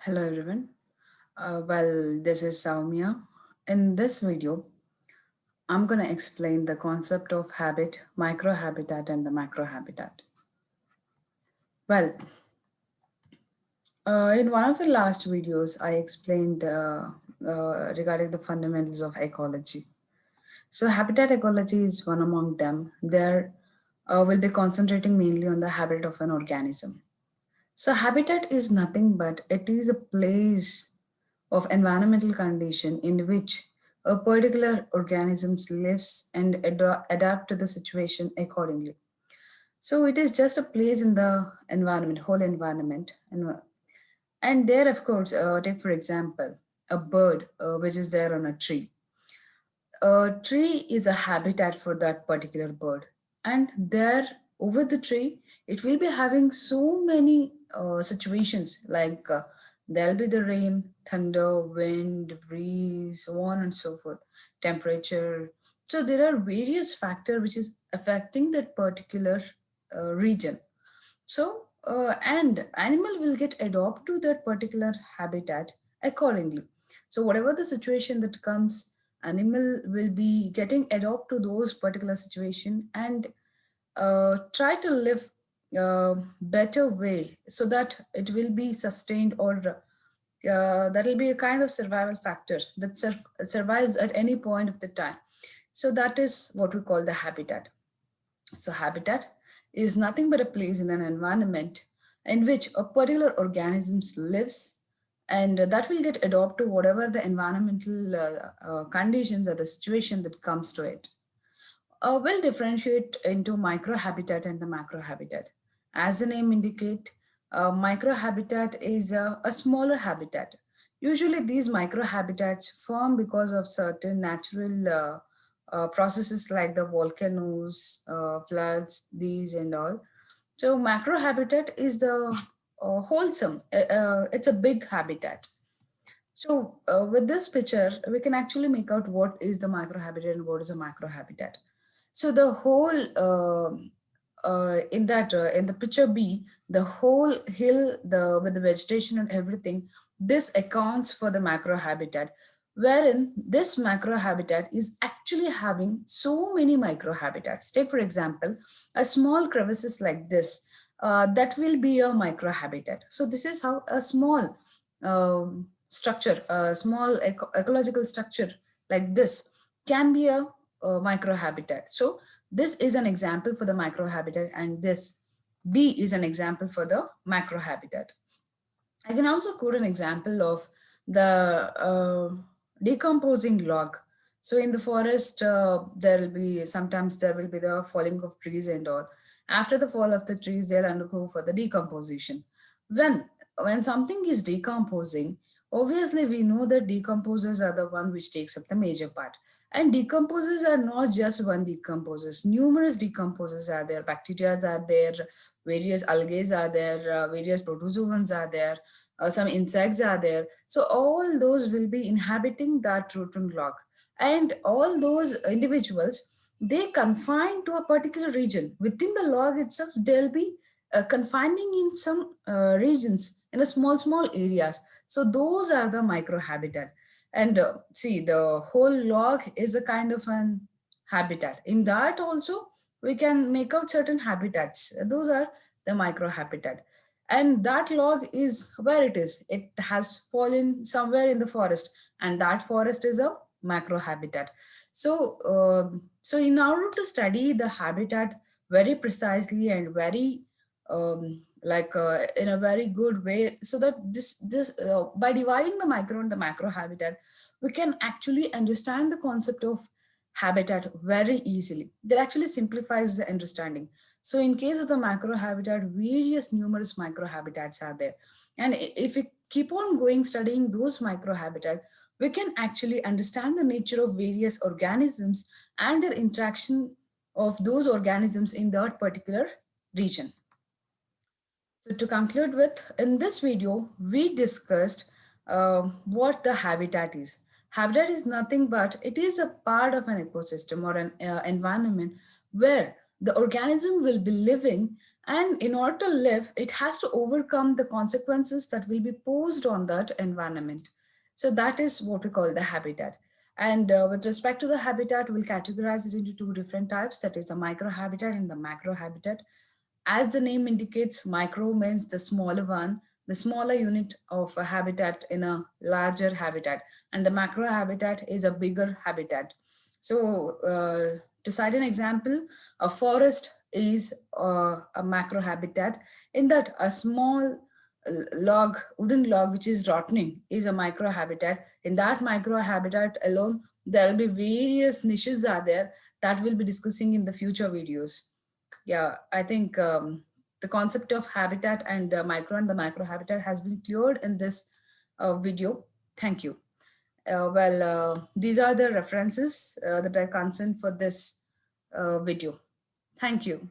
Hello everyone. This is Saumya. In this video, I'm going to explain the concept of habit, microhabitat, and the macrohabitat. Well, in one of the last videos, I explained regarding the fundamentals of ecology. So, habitat ecology is one among them. There will be concentrating mainly on the habit of an organism. So, habitat is nothing but it is a place of environmental condition in which a particular organism lives and adapt to the situation accordingly. So it is just a place in the environment, whole environment, and there, of course, take for example a bird which is there on a tree. A tree is a habitat for that particular bird, and there over the tree it will be having so many situations like there'll be the rain, thunder, wind, breeze, so on and so forth, temperature. So there are various factors which is affecting that particular region. So and animal will get adopt to that particular habitat accordingly. So whatever the situation that comes, animal will be getting adopt to those particular situation and try to live better way so that it will be sustained, or that will be a kind of survival factor that survives at any point of the time. So that is what we call the habitat. So, habitat is nothing but a place in an environment in which a particular organism lives, and that will get adopted to whatever the environmental conditions or the situation that comes to it. We'll differentiate into microhabitat and the macrohabitat. As the name indicate, microhabitat is a smaller habitat. Usually, these microhabitats form because of certain natural processes like the volcanoes, floods, these and all. So, macrohabitat is the wholesome. It's a big habitat. So, with this picture, we can actually make out what is the microhabitat and what is a macrohabitat. So, the whole in the picture B, the whole hill, the with the vegetation and everything, this accounts for the macrohabitat, wherein this macrohabitat is actually having so many microhabitats. Take for example, a small crevices like this. That will be a microhabitat. So this is how a small structure, a small ecological structure like this can be a microhabitat. So this is an example for the microhabitat, and this B is an example for the macrohabitat. I can also quote an example of the decomposing log. So in the forest, there will be sometimes there will be the falling of trees and all. After the fall of the trees, they'll undergo for the decomposition. When when something is decomposing, obviously we know that decomposers are the one which takes up the major part. And decomposers are not just one decomposers. Numerous decomposers are there. Bacteria are there. Various algae are there. Various protozoans are there, some insects are there. So all those will be inhabiting that root log, and all those individuals, they confine to a particular region within the log itself. They'll be confining in some regions in a small areas. So those are the microhabitat. And see, the whole log is a kind of an habitat. In that also we can make out certain habitats. Those are the microhabitat. And that log is where it is. It has fallen somewhere in the forest, and that forest is a macro habitat. So so in order to study the habitat very precisely and very in a very good way, so that this by dividing the micro and the macro habitat, we can actually understand the concept of habitat very easily. That actually simplifies the understanding. So in case of the macro habitat, various numerous micro habitats are there. And if we keep on going studying those micro habitat, we can actually understand the nature of various organisms and their interaction of those organisms in that particular region. So to conclude with, in this video, we discussed what the habitat is. Habitat is nothing but it is a part of an ecosystem or an environment where The organism will be living, and in order to live, it has to overcome the consequences that will be posed on that environment. So that is what we call the habitat. And with respect to the habitat, we'll categorize it into two different types, that is the microhabitat and the macrohabitat. As the name indicates, micro means the smaller one, the smaller unit of a habitat in a larger habitat, and the macro habitat is a bigger habitat. So, to cite an example, a forest is a macro habitat, in that a small log, wooden log which is rotting, is a micro habitat. In that micro habitat alone, there will be various niches are there that we'll be discussing in the future videos. Yeah, I think the concept of habitat and micro and the macro habitat has been cleared in this video. Thank you. These are the references that are concerned for this video. Thank you.